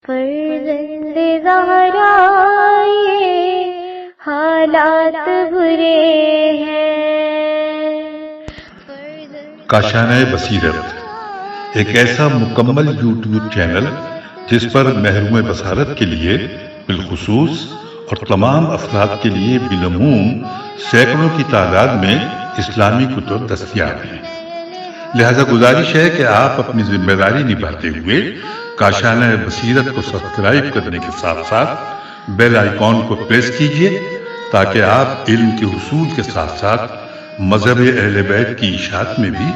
فرزند زہرا یہ حالات برے ہیں۔ کاشانۂ بصیرت ایک ایسا مکمل یوٹیوب چینل جس پر محروم بصارت کے لیے بالخصوص اور تمام افراد کے لیے بالعموم سینکڑوں کی تعداد میں اسلامی کتب دستیاب ہیں۔ لہذا گزارش ہے کہ آپ اپنی ذمہ داری نبھاتے ہوئے کاشانۂ بصیرت کو سبسکرائب کرنے کے ساتھ ساتھ بیل آئیکن کو پریس کیجیے تاکہ آپ علم کے حصول کے ساتھ ساتھ مذہب اہل بیت کی اشاعت میں بھی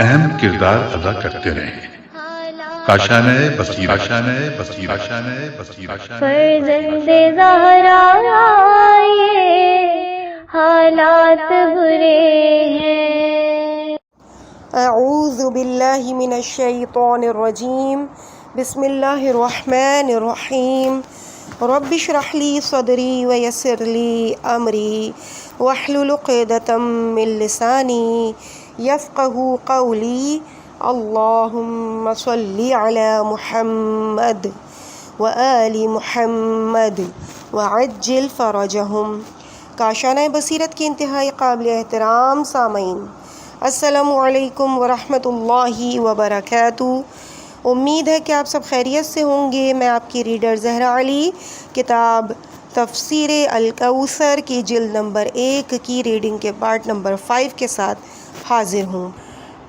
اہم کردار ادا کرتے رہیں۔ کاشانۂ بصیرت، کاشانۂ بصیرت، کاشانۂ بصیرت۔ فرزند زہرا یہ حالات برے ہیں۔ اعوذ باللہ من الشیطان الرجیم، بسم اللہ الرحمن الرحیم۔ رب اشرح لی صدری ویسر لی امری واحلل عقدۃ من لسانی یفقہوا قولی۔ اللہم صلی علی محمد وآل محمد وعجل فرجہم۔ کاشانۂ بصیرت کے انتہائی قابل احترام سامعین، السلام علیکم ورحمۃ اللہ وبرکاتہ۔ امید ہے کہ آپ سب خیریت سے ہوں گے۔ میں آپ کی ریڈر زہرا علی کتاب تفسیر الکوثر کی جلد نمبر 1 کی ریڈنگ کے پارٹ نمبر 5 کے ساتھ حاضر ہوں۔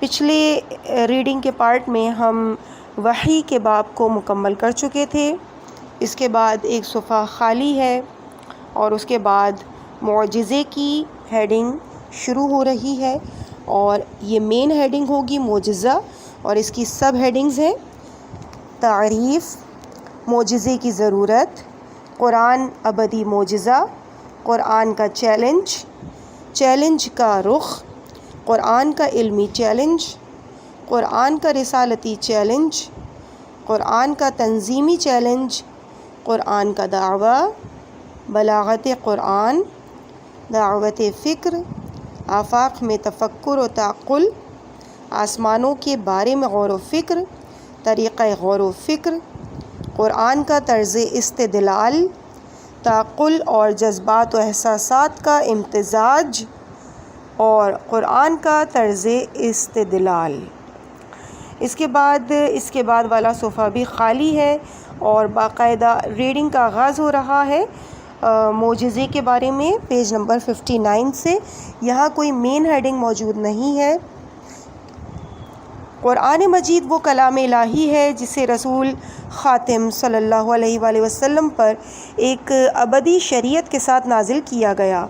پچھلے ریڈنگ کے پارٹ میں ہم وحی کے باب کو مکمل کر چکے تھے۔ اس کے بعد ایک صفحہ خالی ہے اور اس کے بعد معجزے کی ہیڈنگ شروع ہو رہی ہے، اور یہ مین ہیڈنگ ہوگی معجزہ، اور اس کی سب ہیڈنگز ہیں تعریف، معجزے کی ضرورت، قرآن ابدی معجزہ، قرآن کا چیلنج، چیلنج کا رخ، قرآن کا علمی چیلنج، قرآن کا رسالتی چیلنج، قرآن کا تنظیمی چیلنج، قرآن کا دعویٰ، بلاغت قرآن، دعوت فکر، آفاق میں تفکر و تعقل، آسمانوں کے بارے میں غور و فکر، طریقہ غور و فکر، قرآن کا طرز استدلال، تعقل اور جذبات و احساسات کا امتزاج، اور قرآن کا طرز استدلال۔ اس کے بعد والا صفحہ بھی خالی ہے اور باقاعدہ ریڈنگ کا آغاز ہو رہا ہے معجزے کے بارے میں پیج نمبر 59 سے۔ یہاں کوئی مین ہیڈنگ موجود نہیں ہے۔ قرآن مجید وہ کلام الہی ہے جسے رسول خاتم صلی اللہ علیہ وآلہ وسلم پر ایک ابدی شریعت کے ساتھ نازل کیا گیا۔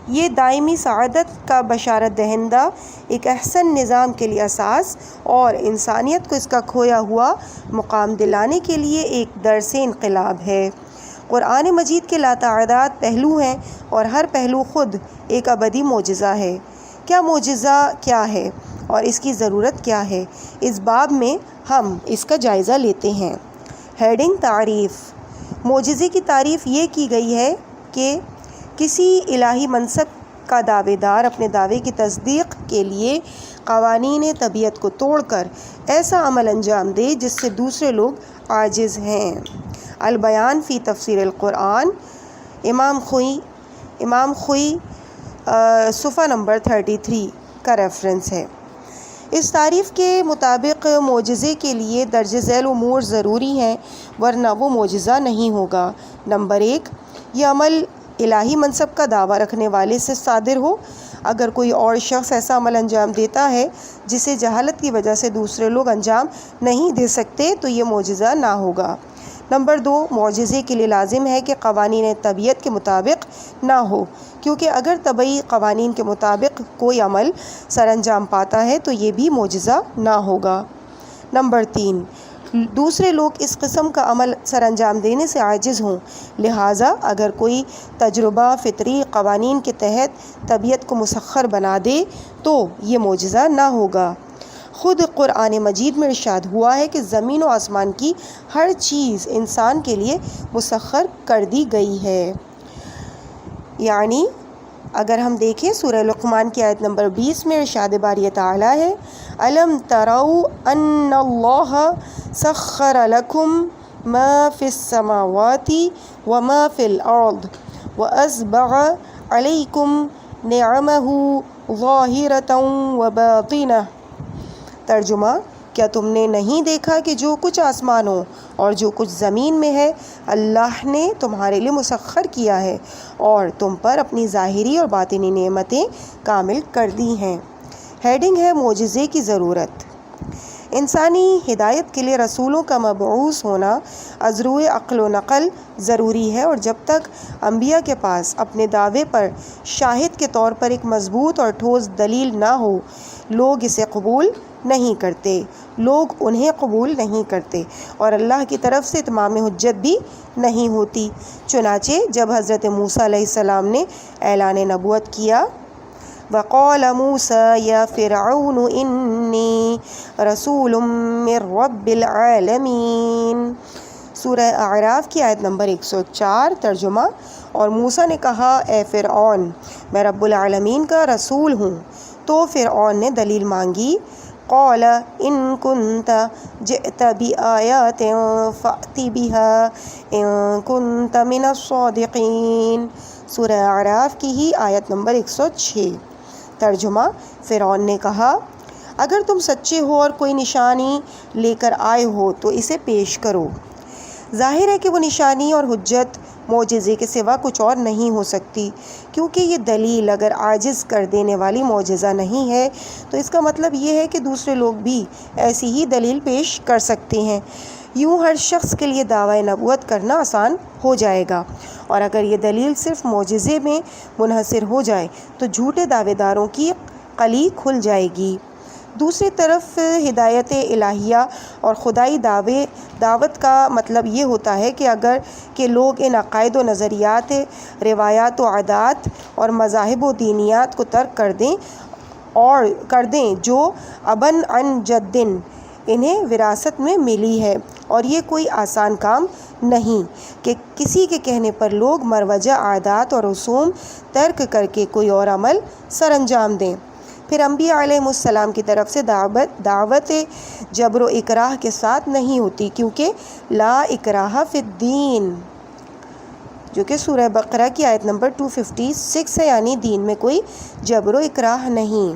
یہ دائمی سعادت کا بشارت دہندہ، ایک احسن نظام کے لیے اساس، اور انسانیت کو اس کا کھویا ہوا مقام دلانے کے لیے ایک درس انقلاب ہے۔ قرآن مجید کے لاتعداد پہلو ہیں اور ہر پہلو خود ایک ابدی معجزہ ہے۔ کیا معجزہ کیا ہے اور اس کی ضرورت کیا ہے، اس باب میں ہم اس کا جائزہ لیتے ہیں۔ ہیڈنگ تعریف۔ معجزے کی تعریف یہ کی گئی ہے کہ کسی الہی منصب کا دعوے دار اپنے دعوے کی تصدیق کے لیے قوانین طبیعت کو توڑ کر ایسا عمل انجام دے جس سے دوسرے لوگ عاجز ہیں۔ البیان فی تفسیر القرآن، امام خوئی صفحہ نمبر 33 کا ریفرنس ہے۔ اس تعریف کے مطابق معجزے کے لیے درج ذیل امور ضروری ہیں، ورنہ وہ معجزہ نہیں ہوگا۔ نمبر 1، یہ عمل الہی منصب کا دعویٰ رکھنے والے سے صادر ہو۔ اگر کوئی اور شخص ایسا عمل انجام دیتا ہے جسے جہالت کی وجہ سے دوسرے لوگ انجام نہیں دے سکتے تو یہ معجزہ نہ ہوگا۔ نمبر 2، معجزے کے لیے لازم ہے کہ قوانین طبیعت کے مطابق نہ ہو، کیونکہ اگر طبعی قوانین کے مطابق کوئی عمل سر انجام پاتا ہے تو یہ بھی معجزہ نہ ہوگا۔ نمبر 3، دوسرے لوگ اس قسم کا عمل سر انجام دینے سے عاجز ہوں، لہٰذا اگر کوئی تجربہ فطری قوانین کے تحت طبیعت کو مسخر بنا دے تو یہ معجزہ نہ ہوگا۔ خود قرآن مجید میں ارشاد ہوا ہے کہ زمین و آسمان کی ہر چیز انسان کے لیے مسخر کر دی گئی ہے۔ یعنی اگر ہم دیکھیں سورہ لقمان کی آیت نمبر 20 میں ارشاد باری تعالیٰ ہے، أَلَمْ تَرَوْا أَنَّ اللَّهَ سَخَّرَ لَكُمْ ما فی السماوات وما فی الارض واسبغ علیکم نعمہ ظاہرۃ وباطنہ۔ ترجمہ، کیا تم نے نہیں دیکھا کہ جو کچھ آسمانوں اور جو کچھ زمین میں ہے اللہ نے تمہارے لیے مسخر کیا ہے اور تم پر اپنی ظاہری اور باطنی نعمتیں کامل کر دی ہیں۔ ہیڈنگ ہے معجزے کی ضرورت۔ انسانی ہدایت کے لیے رسولوں کا مبعوث ہونا از روئے عقل و نقل ضروری ہے، اور جب تک انبیاء کے پاس اپنے دعوے پر شاہد کے طور پر ایک مضبوط اور ٹھوس دلیل نہ ہو، لوگ اسے قبول نہیں کرتے، لوگ انہیں قبول نہیں کرتے، اور اللہ کی طرف سے اتمام حجت بھی نہیں ہوتی۔ چنانچہ جب حضرت موسیٰ علیہ السلام نے اعلان نبوت کیا، وَقَالَ مُوسَىٰ يَا فِرْعَوْنُ إِنِّي رَسُولٌ مِّن رَّبِّ الْعَالَمِينَ، سورہ اعراف کی آیت نمبر 104۔ ترجمہ، اور موسیٰ نے کہا، اے فرعون، میں رب العالمین کا رسول ہوں۔ تو فرعون نے دلیل مانگی، قال ان كنت جئت بآیات فأت بها ان كنت من الصادقین، سورہ اعراف کی ہی آیت نمبر 106۔ ترجمہ، فرعون نے کہا، اگر تم سچے ہو اور کوئی نشانی لے کر آئے ہو تو اسے پیش کرو۔ ظاہر ہے کہ وہ نشانی اور حجت معجزے کے سوا کچھ اور نہیں ہو سکتی، کیونکہ یہ دلیل اگر عاجز کر دینے والی معجزہ نہیں ہے تو اس کا مطلب یہ ہے کہ دوسرے لوگ بھی ایسی ہی دلیل پیش کر سکتے ہیں۔ یوں ہر شخص کے لیے دعوی نبوت کرنا آسان ہو جائے گا، اور اگر یہ دلیل صرف معجزے میں منحصر ہو جائے تو جھوٹے دعوے داروں کی قلی کھل جائے گی۔ دوسری طرف ہدایت الہیہ اور خدائی دعوت کا مطلب یہ ہوتا ہے کہ اگر کہ لوگ ان عقائد و نظریات، روایات و عادات اور مذاہب و دینیات کو ترک کر دیں جو ابن عن جدن انہیں وراثت میں ملی ہے، اور یہ کوئی آسان کام نہیں کہ کسی کے کہنے پر لوگ مروجہ عادات اور رسوم ترک کر کے کوئی اور عمل سر انجام دیں۔ پھر انبیاء علیہ السلام کی طرف سے دعوت جبر و اکراہ کے ساتھ نہیں ہوتی، کیونکہ لا اکراہ فی الدین، جو کہ سورہ بقرہ کی آیت نمبر 256 ہے، یعنی دین میں کوئی جبر و اکراہ نہیں۔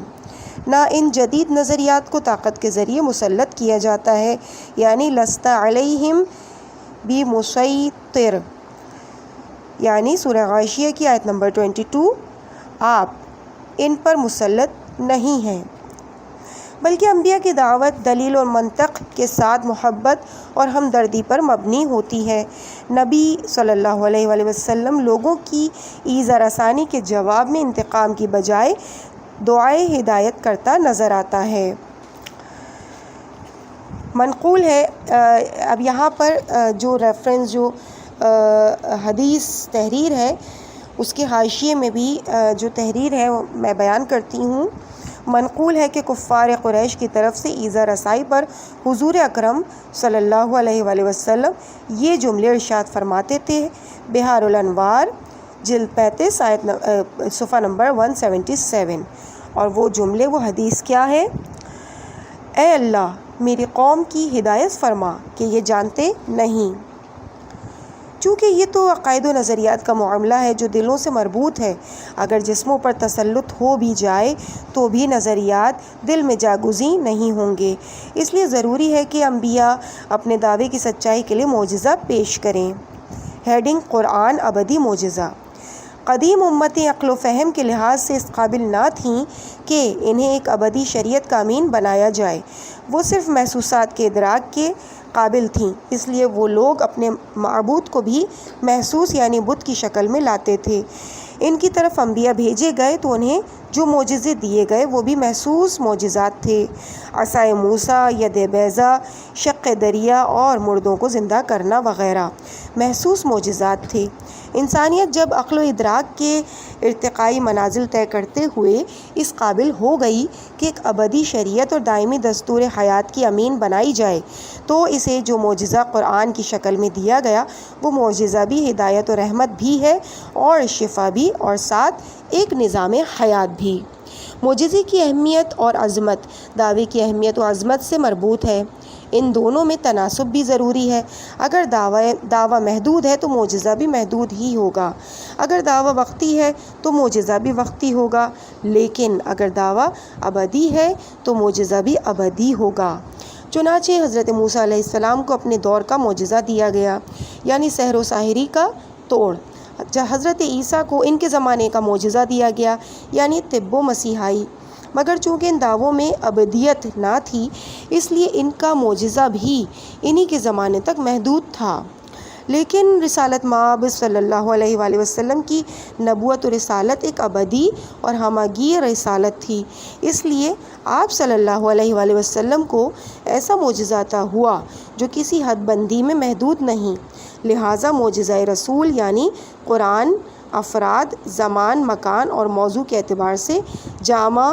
نہ ان جدید نظریات کو طاقت کے ذریعے مسلط کیا جاتا ہے، یعنی لست علیہم بمسیطر، یعنی سورہ غاشیہ کی آیت نمبر 22، آپ ان پر مسلط نہیں ہیں، بلکہ انبیاء کی دعوت دلیل اور منطق کے ساتھ محبت اور ہمدردی پر مبنی ہوتی ہے۔ نبی صلی اللہ علیہ وآلہ وسلم لوگوں کی ایذا رسانی کے جواب میں انتقام کی بجائے دعائے ہدایت کرتا نظر آتا ہے۔ منقول ہے، اب یہاں پر جو ریفرنس جو حدیث تحریر ہے اس کے حاشیے میں بھی جو تحریر ہے میں بیان کرتی ہوں۔ منقول ہے کہ کفار قریش کی طرف سے ایذا رسائی پر حضور اکرم صلی اللہ علیہ وآلہ وسلم یہ جملے ارشاد فرماتے تھے، بہار الانوار جلد 35 صفحہ نمبر 177، اور وہ جملے، وہ حدیث کیا ہے؟ اے اللہ، میری قوم کی ہدایت فرما کہ یہ جانتے نہیں۔ چونکہ یہ تو عقائد و نظریات کا معاملہ ہے جو دلوں سے مربوط ہے، اگر جسموں پر تسلط ہو بھی جائے تو بھی نظریات دل میں جاگزیں نہیں ہوں گے، اس لیے ضروری ہے کہ انبیاء اپنے دعوے کی سچائی کے لیے معجزہ پیش کریں۔ ہیڈنگ، قرآن ابدی معجزہ۔ قدیم امتیں عقل و فہم کے لحاظ سے اس قابل نہ تھیں کہ انہیں ایک ابدی شریعت کا امین بنایا جائے، وہ صرف محسوسات کے ادراک کے قابل تھیں، اس لیے وہ لوگ اپنے معبود کو بھی محسوس یعنی بت کی شکل میں لاتے تھے۔ ان کی طرف انبیاء بھیجے گئے تو انہیں جو معجزے دیے گئے وہ بھی محسوس معجزات تھے، عصائے موسیٰ، ید بیضا، شق دریا اور مردوں کو زندہ کرنا وغیرہ محسوس معجزات تھے۔ انسانیت جب عقل و ادراک کے ارتقائی منازل طے کرتے ہوئے اس قابل ہو گئی کہ ایک ابدی شریعت اور دائمی دستور حیات کی امین بنائی جائے تو اسے جو معجزہ قرآن کی شکل میں دیا گیا وہ معجزہ بھی ہدایت و رحمت بھی ہے، اور شفا بھی، اور ساتھ ایک نظام حیات بھی۔ معجزے کی اہمیت اور عظمت دعوے کی اہمیت و عظمت سے مربوط ہے۔ ان دونوں میں تناسب بھی ضروری ہے۔ اگر دعویٰ محدود ہے تو معجزہ بھی محدود ہی ہوگا، اگر دعویٰ وقتی ہے تو معجزہ بھی وقتی ہوگا، لیکن اگر دعویٰ ابدی ہے تو معجزہ بھی ابدی ہوگا۔ چنانچہ حضرت موسیٰ علیہ السلام کو اپنے دور کا معجزہ دیا گیا، یعنی سحر و ساحری کا توڑ۔ حضرت عیسیٰ کو ان کے زمانے کا معجزہ دیا گیا، یعنی طب و مسیحائی، مگر چونکہ ان دعووں میں ابدیت نہ تھی اس لیے ان کا معجزہ بھی انہی کے زمانے تک محدود تھا۔ لیکن رسالت مآب صلی اللہ علیہ وآلہ وسلم کی نبوت و رسالت ایک ابدی اور ہمہ گیر رسالت تھی، اس لیے آپ صلی اللہ علیہ وآلہ وسلم کو ایسا معجزہ عطا ہوا جو کسی حد بندی میں محدود نہیں، لہٰذا معجزہ رسول یعنی قرآن افراد، زمان، مکان اور موضوع کے اعتبار سے جامع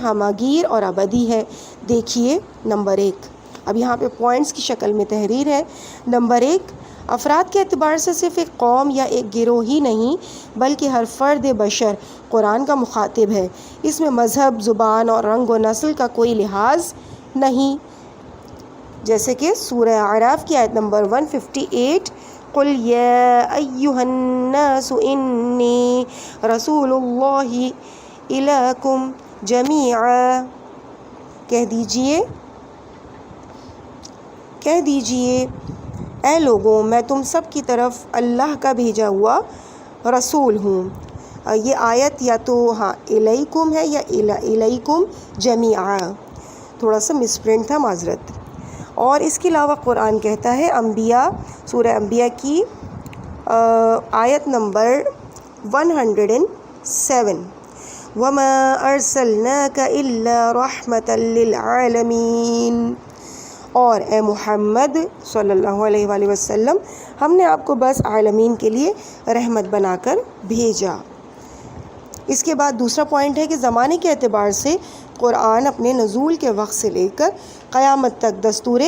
ہمہ گیر اور ابدی ہے۔ دیکھیے نمبر 1، اب یہاں پہ پوائنٹس کی شکل میں تحریر ہے۔ نمبر 1، افراد کے اعتبار سے صرف ایک قوم یا ایک گروہ ہی نہیں بلکہ ہر فرد بشر قرآن کا مخاطب ہے، اس میں مذہب، زبان اور رنگ و نسل کا کوئی لحاظ نہیں، جیسے کہ سورہ اعراف کی آیت نمبر 158، قُلْ يَا أَيُّهَا النَّاسُ إِنِّي رَسُولُ اللَّهِ إِلَيْكُمْ جَمِيعًا، کہہ دیجئے اے لوگوں میں تم سب کی طرف اللہ کا بھیجا ہوا رسول ہوں۔ یہ آیت یا تو الیکم ہے یا الیکم جمیعا، تھوڑا سا مس پرنٹ تھا، معذرت۔ اور اس کے علاوہ قرآن کہتا ہے انبیاء، سورہ انبیاء کی آیت نمبر 107، وَمَا أَرْسَلْنَاكَ إِلَّا رَحْمَةً لِّلْعَالَمِينَ، اور اے محمد صلی اللہ علیہ وآلہ وسلم ہم نے آپ کو بس عالمین کے لیے رحمت بنا کر بھیجا۔ اس کے بعد دوسرا پوائنٹ ہے کہ زمانے کے اعتبار سے قرآن اپنے نزول کے وقت سے لے کر قیامت تک دستور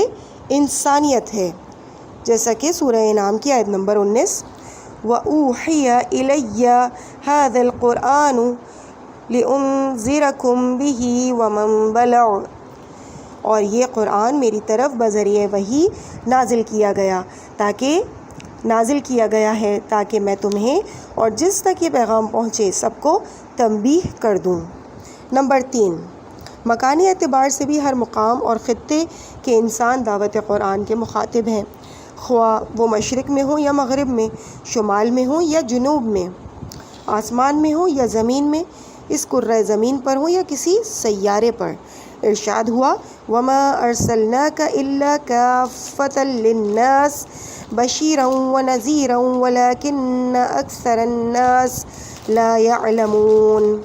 انسانیت ہے، جیسا کہ سورہ انعام کی آیت نمبر 19، وَأُوحِيَ إِلَيَّ هَذَا الْقُرْآنُ لِأُنذِرَكُم بِهِ وَمَن بَلَغَ، اور یہ قرآن میری طرف بذریعہ وحی نازل کیا گیا ہے تاکہ میں تمہیں اور جس تک یہ پیغام پہنچے سب کو تنبیہ کر دوں۔ نمبر 3، مکانی اعتبار سے بھی ہر مقام اور خطے کے انسان دعوت قرآن کے مخاطب ہیں، خواہ وہ مشرق میں ہوں یا مغرب میں، شمال میں ہوں یا جنوب میں، آسمان میں ہوں یا زمین میں، اس کرۂ زمین پر ہوں یا کسی سیارے پر۔ ارشاد ہوا وَمَا أَرْسَلْنَاكَ إِلَّا كَافَّةً لِلنَّاسِ بَشِيرًا وَنَذِيرًا وَلَكِنَّ أَكْثَرَ النَّاسِ لَا يَعْلَمُونَ،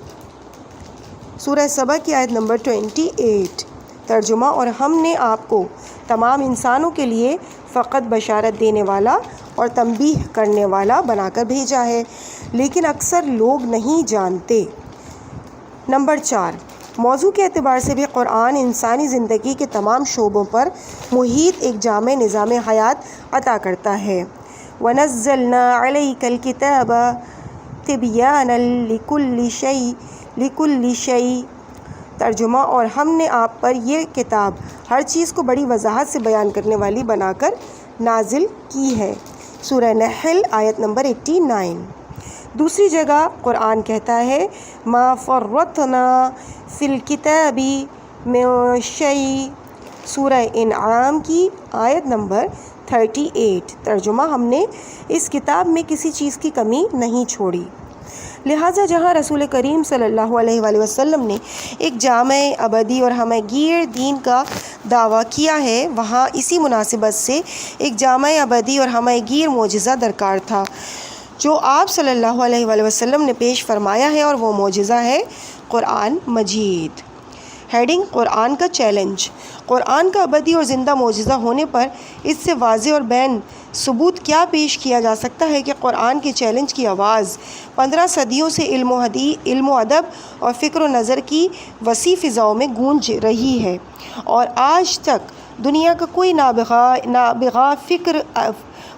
سورہ سبا کی آیت نمبر 28۔ ترجمہ، اور ہم نے آپ کو تمام انسانوں کے لیے فقط بشارت دینے والا اور تنبیہ کرنے والا بنا کر بھیجا ہے، لیکن اکثر لوگ نہیں جانتے۔ نمبر 4، موضوع کے اعتبار سے بھی قرآن انسانی زندگی کے تمام شعبوں پر محیط ایک جامع نظام حیات عطا کرتا ہے۔ وَنَزَّلْنَا عَلَيْكَ الْكِتَابَ تِبْيَانًا لِكُلِّ شَيْءٍ، ترجمہ، اور ہم نے آپ پر یہ کتاب ہر چیز کو بڑی وضاحت سے بیان کرنے والی بنا کر نازل کی ہے، سورہ نحل آیت نمبر 89۔ دوسری جگہ قرآن کہتا ہے ما فرطنا فی الکتاب من شیء، سورہ انعام کی آیت نمبر 38، ترجمہ، ہم نے اس کتاب میں کسی چیز کی کمی نہیں چھوڑی۔ لہٰذا جہاں رسول کریم صلی اللہ علیہ وآلہ وسلم نے ایک جامع ابدی اور ہمہ گیر دین کا دعویٰ کیا ہے، وہاں اسی مناسبت سے ایک جامع ابدی اور ہمہ گیر معجزہ درکار تھا جو آپ صلی اللہ علیہ وآلہ وسلم نے پیش فرمایا ہے، اور وہ معجزہ ہے قرآن مجید۔ ہیڈنگ، قرآن کا چیلنج۔ قرآن کا ابدی اور زندہ معجزہ ہونے پر اس سے واضح اور بین ثبوت کیا پیش کیا جا سکتا ہے کہ قرآن کے چیلنج کی آواز 15 صدیوں سے علم و ادب اور فکر و نظر کی وسیع فضاؤں میں گونج رہی ہے، اور آج تک دنیا کا کوئی نابغہ فکر،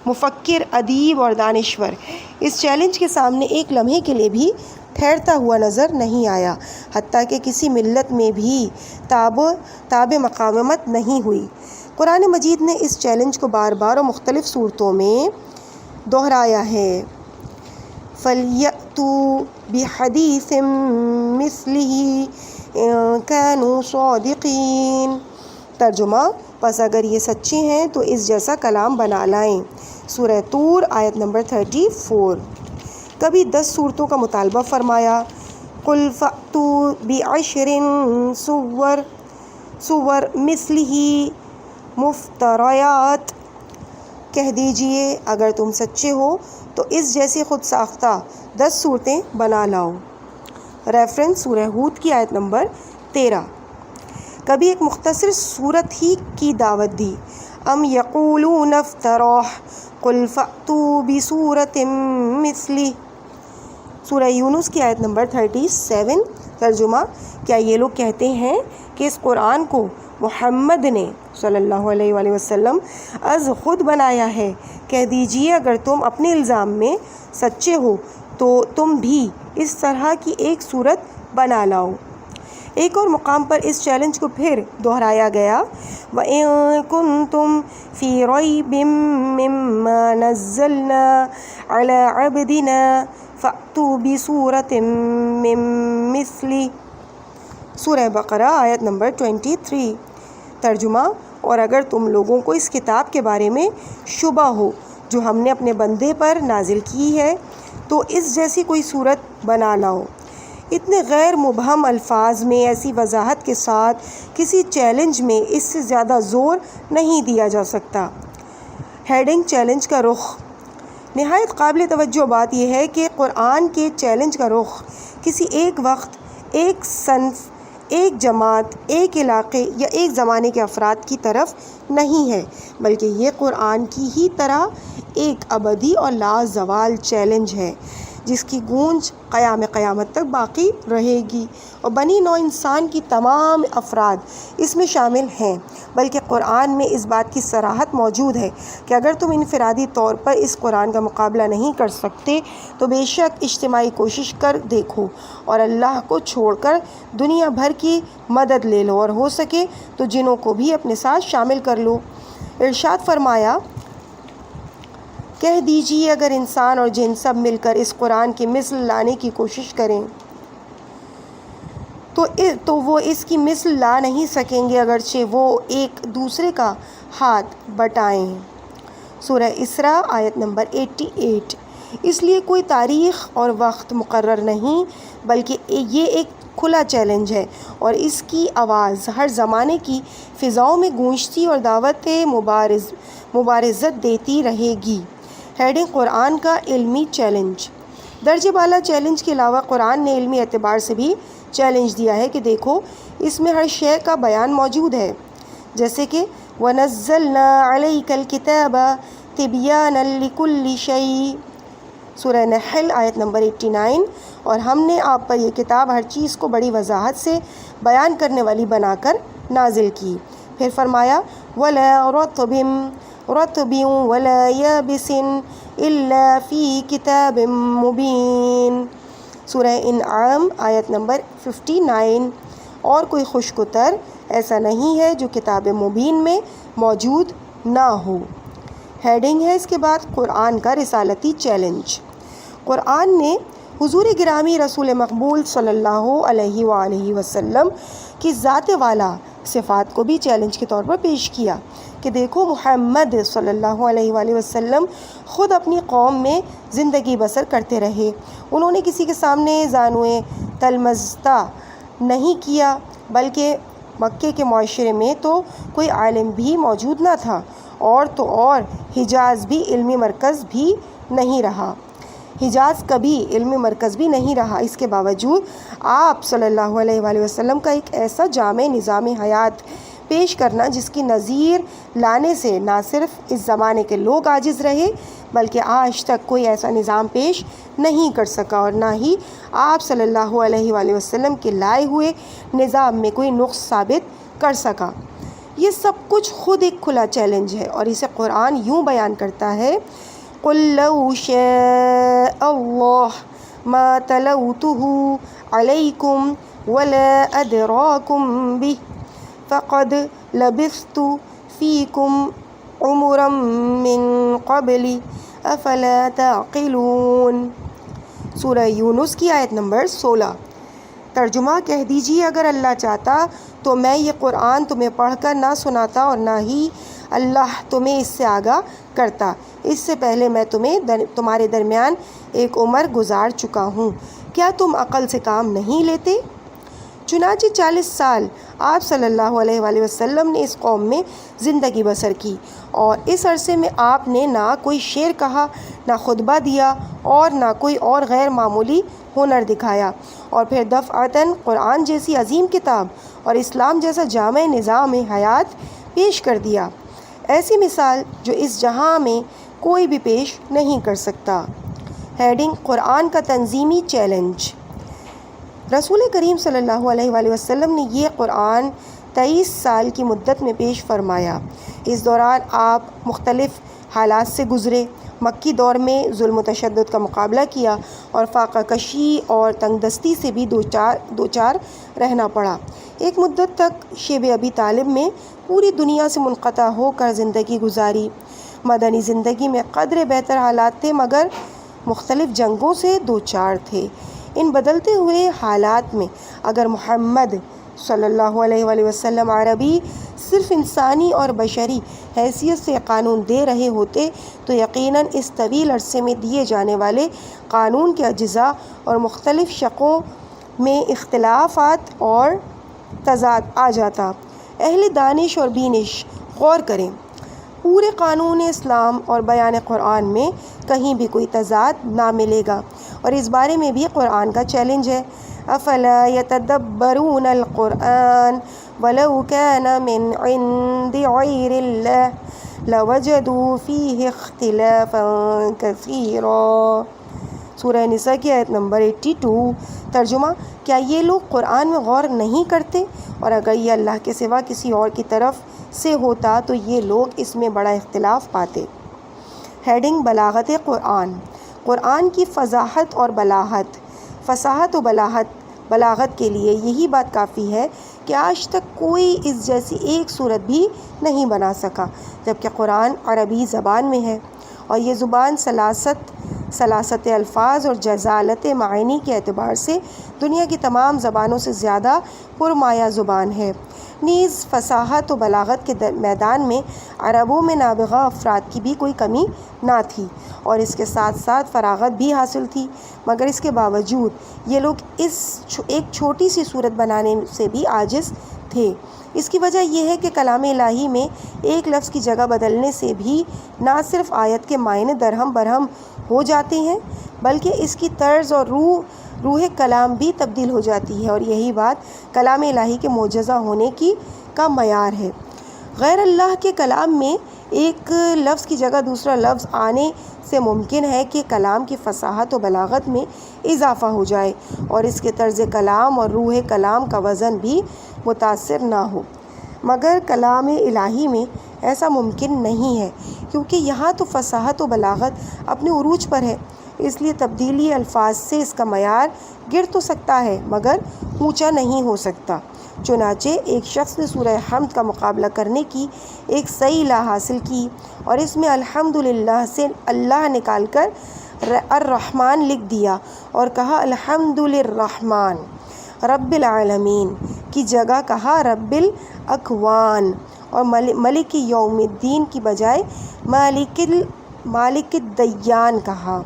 مفکر، ادیب اور دانشور اس چیلنج کے سامنے ایک لمحے کے لیے بھی ٹھہرتا ہوا نظر نہیں آیا، حتیٰ کہ کسی ملت میں بھی تاب مقاومت نہیں ہوئی۔ قرآن مجید نے اس چیلنج کو بار بار اور مختلف صورتوں میں دہرایا ہے۔ فَلْيَأْتُوا بِحَدِيثٍ مِثْلِهِ إِن كَانُوا صَادِقِينَ۔ ترجمہ، پس اگر یہ سچے ہیں تو اس جیسا کلام بنا لائیں۔ سورہ طور آیت نمبر 34۔ کبھی 10 صورتوں کا مطالبہ فرمایا۔ قُلْ فَأْتُوا بِعَشْرٍ سُوَرٍ مِثْلِهِ مُفْتَرَيَاتٍ، کہہ دیجئے اگر تم سچے ہو تو اس جیسی خود ساختہ 10 صورتیں بنا لاؤ۔ ریفرنس سورہ ہود کی آیت نمبر 13۔ کبھی ایک مختصر صورت ہی کی دعوت دی۔ ام یقولون افتراہ قل فأتوا بسورۃ مثلہ، سورہ یونس کی آیت نمبر 37۔ ترجمہ، کیا یہ لوگ کہتے ہیں کہ اس قرآن کو محمد نے صلی اللہ علیہ وآلہ وسلم از خود بنایا ہے؟ کہہ دیجئے اگر تم اپنے الزام میں سچے ہو تو تم بھی اس طرح کی ایک صورت بنا لاؤ۔ ایک اور مقام پر اس چیلنج کو پھر دہرایا گیا۔ وَإِن كُنتُمْ فِي رَيْبٍ مِّمَّا نَزَّلْنَا عَلَىٰ عَبْدِنَا فَأْتُوا بِسُورَةٍ مِّن مِّثْلِهِ، سورہ بقرہ آیت نمبر 23۔ ترجمہ، اور اگر تم لوگوں کو اس کتاب کے بارے میں شبہ ہو جو ہم نے اپنے بندے پر نازل کی ہے تو اس جیسی کوئی صورت بنا لاؤ۔ اتنے غیر مبہم الفاظ میں ایسی وضاحت کے ساتھ کسی چیلنج میں اس سے زیادہ زور نہیں دیا جا سکتا۔ ہیڈنگ، چیلنج کا رخ۔ نہایت قابل توجہ بات یہ ہے کہ قرآن کے چیلنج کا رخ کسی ایک وقت، ایک صنف، ایک جماعت، ایک علاقے یا ایک زمانے کے افراد کی طرف نہیں ہے، بلکہ یہ قرآن کی ہی طرح ایک ابدی اور لازوال چیلنج ہے جس کی گونج قیام قیامت تک باقی رہے گی، اور بنی نوع انسان کی تمام افراد اس میں شامل ہیں۔ بلکہ قرآن میں اس بات کی صراحت موجود ہے کہ اگر تم انفرادی طور پر اس قرآن کا مقابلہ نہیں کر سکتے تو بے شک اجتماعی کوشش کر دیکھو اور اللہ کو چھوڑ کر دنیا بھر کی مدد لے لو، اور ہو سکے تو جنوں کو بھی اپنے ساتھ شامل کر لو۔ ارشاد فرمایا، کہہ دیجئے اگر انسان اور جن سب مل کر اس قرآن کی مثل لانے کی کوشش کریں تو وہ اس کی مثل لا نہیں سکیں گے اگرچہ وہ ایک دوسرے کا ہاتھ بٹائیں۔ سورہ اسراء آیت نمبر 88۔ اس لیے کوئی تاریخ اور وقت مقرر نہیں، بلکہ یہ ایک کھلا چیلنج ہے اور اس کی آواز ہر زمانے کی فضاؤں میں گونجتی اور دعوت مبارزت دیتی رہے گی۔ ہیڈنگ، قرآن کا علمی چیلنج۔ درجہ بالا چیلنج کے علاوہ قرآن نے علمی اعتبار سے بھی چیلنج دیا ہے کہ دیکھو اس میں ہر شے کا بیان موجود ہے، جیسے کہ وَنَزَّلْنَا عَلَيْكَ الْكِتَابَ تِبْيَانًا لِكُلِّ شَيْءٍ، سورہ نحل آیت نمبر 89۔ اور ہم نے آپ پر یہ کتاب ہر چیز کو بڑی وضاحت سے بیان کرنے والی بنا کر نازل کی۔ پھر فرمایا وَلَا رَطْبٍ وَلَا يَابِسٍ إِلَّا فِي كِتَابٍ مُبِينٍ، سورہ انعام آیت نمبر 59۔ اور کوئی خشک و تر ایسا نہیں ہے جو کتاب مبین میں موجود نہ ہو۔ ہیڈنگ ہے اس کے بعد قرآن کا رسالتی چیلنج۔ قرآن نے حضور گرامی رسول مقبول صلی اللہ علیہ وآلہ وسلم کی ذات والا صفات کو بھی چیلنج کے طور پر پیش کیا کہ دیکھو محمد صلی اللہ علیہ وآلہ وسلم خود اپنی قوم میں زندگی بسر کرتے رہے، انہوں نے کسی کے سامنے زانوئے تلمذہ نہیں کیا، بلکہ مکے کے معاشرے میں تو کوئی عالم بھی موجود نہ تھا، اور تو اور حجاز بھی علمی مرکز بھی نہیں رہا، حجاز کبھی علمی مرکز بھی نہیں رہا۔ اس کے باوجود آپ صلی اللہ علیہ وآلہ وسلم کا ایک ایسا جامع نظام حیات پیش کرنا جس کی نظیر لانے سے نہ صرف اس زمانے کے لوگ عاجز رہے بلکہ آج تک کوئی ایسا نظام پیش نہیں کر سکا، اور نہ ہی آپ صلی اللہ علیہ وآلہ وسلم کے لائے ہوئے نظام میں کوئی نقص ثابت کر سکا۔ یہ سب کچھ خود ایک کھلا چیلنج ہے، اور اسے قرآن یوں بیان کرتا ہے، قُل لَوْ شَاءَ اللَّهُ مَا تَلَوْتُهُ عَلَيْكُمْ وَلَا أَدْرَاكُمْ بِهِ فَقَدْ لَبِثْتُ فیکم عمرا من قبل افلا تعقلون۔ سورہ یونس کی آیت نمبر 16۔ ترجمہ: کہہ دیجیے اگر اللہ چاہتا تو میں یہ قرآن تمہیں پڑھ کر نہ سناتا اور نہ ہی اللہ تمہیں اس سے آگاہ کرتا، اس سے پہلے میں تمہارے درمیان ایک عمر گزار چکا ہوں، کیا تم عقل سے کام نہیں لیتے؟ چنانچہ 40 سال آپ صلی اللہ علیہ وآلہ وسلم نے اس قوم میں زندگی بسر کی، اور اس عرصے میں آپ نے نہ کوئی شعر کہا، نہ خطبہ دیا اور نہ کوئی اور غیر معمولی ہنر دکھایا، اور پھر دفعتاً قرآن جیسی عظیم کتاب اور اسلام جیسا جامع نظام حیات پیش کر دیا، ایسی مثال جو اس جہاں میں کوئی بھی پیش نہیں کر سکتا۔ ہیڈنگ: قرآن کا تنظیمی چیلنج۔ رسول کریم صلی اللہ علیہ وآلہ وسلم نے یہ قرآن 23 سال کی مدت میں پیش فرمایا۔ اس دوران آپ مختلف حالات سے گزرے، مکی دور میں ظلم و تشدد کا مقابلہ کیا اور فاقہ کشی اور تنگ دستی سے بھی دوچار رہنا پڑا۔ ایک مدت تک شیب ابی طالب میں پوری دنیا سے منقطع ہو کر زندگی گزاری۔ مدنی زندگی میں قدرے بہتر حالات تھے مگر مختلف جنگوں سے دوچار تھے۔ ان بدلتے ہوئے حالات میں اگر محمد صلی اللہ علیہ وآلہ وسلم عربی صرف انسانی اور بشری حیثیت سے قانون دے رہے ہوتے تو یقیناً اس طویل عرصے میں دیے جانے والے قانون کے اجزاء اور مختلف شقوں میں اختلافات اور تضاد آ جاتا۔ اہل دانش اور بینش غور کریں، پورے قانون اسلام اور بیان قرآن میں کہیں بھی کوئی تضاد نہ ملے گا، اور اس بارے میں بھی قرآن کا چیلنج ہے۔ افلا یتدبرون القرآن ولو کان من عند غیر اللہ لوجدوا فیہ اختلافا کثیرا۔ سورہ نساء کی آیت نمبر 82۔ ترجمہ: کیا یہ لوگ قرآن میں غور نہیں کرتے؟ اور اگر یہ اللہ کے سوا کسی اور کی طرف سے ہوتا تو یہ لوگ اس میں بڑا اختلاف پاتے۔ ہیڈنگ: بلاغت قرآن۔ قرآن کی فصاحت اور بلاغت۔ فصاحت و بلاغت کے لیے یہی بات کافی ہے کہ آج تک کوئی اس جیسی ایک صورت بھی نہیں بنا سکا، جبکہ قرآن عربی زبان میں ہے، اور یہ زبان سلاست الفاظ اور جزالت معنی کے اعتبار سے دنیا کی تمام زبانوں سے زیادہ پرمایہ زبان ہے۔ نیز فصاحت و بلاغت کے میدان میں عربوں میں نابغہ افراد کی بھی کوئی کمی نہ تھی، اور اس کے ساتھ ساتھ فراغت بھی حاصل تھی، مگر اس کے باوجود یہ لوگ ایک چھوٹی سی صورت بنانے سے بھی عاجز تھے۔ اس کی وجہ یہ ہے کہ کلام الہی میں ایک لفظ کی جگہ بدلنے سے بھی نہ صرف آیت کے معنی درہم برہم ہو جاتے ہیں بلکہ اس کی طرز اور روح کلام بھی تبدیل ہو جاتی ہے، اور یہی بات کلام الہی کے معجزہ ہونے کا معیار ہے۔ غیر اللہ کے کلام میں ایک لفظ کی جگہ دوسرا لفظ آنے سے ممکن ہے کہ کلام کی فصاحت و بلاغت میں اضافہ ہو جائے اور اس کے طرز کلام اور روح کلام کا وزن بھی متاثر نہ ہو، مگر کلام الہی میں ایسا ممکن نہیں ہے، کیونکہ یہاں تو فصاحت و بلاغت اپنے عروج پر ہے، اس لیے تبدیلی الفاظ سے اس کا معیار گر تو سکتا ہے مگر اونچا نہیں ہو سکتا۔ چنانچہ ایک شخص نے سورہ حمد کا مقابلہ کرنے کی ایک صحیح لا حاصل کی اور اس میں الحمدللہ سے اللہ نکال کر الرحمن لکھ دیا اور کہا الحمد للرحمن رب العالمین کی جگہ کہا رب الاکوان، اور ملک یوم الدین کی بجائے مالک الدیان کہا،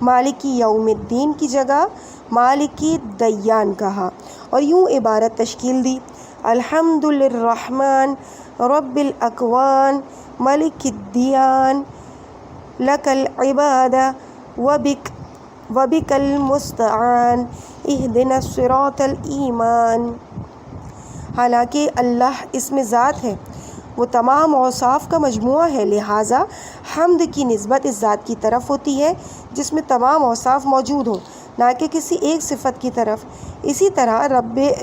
مالک یوم الدین کی جگہ مالک الدیان کہا، اور یوں عبارت تشکیل دی الحمد للرحمن رب الاکوان ملک الدیان لک العبادہ وبک المستعان اہدنا الصراط الایمان۔ حالانکہ اللہ اس میں ذات ہے، وہ تمام اوصاف کا مجموعہ ہے، لہٰذا حمد کی نسبت اس ذات کی طرف ہوتی ہے جس میں تمام اوصاف موجود ہوں، نہ کہ کسی ایک صفت کی طرف۔ اسی طرح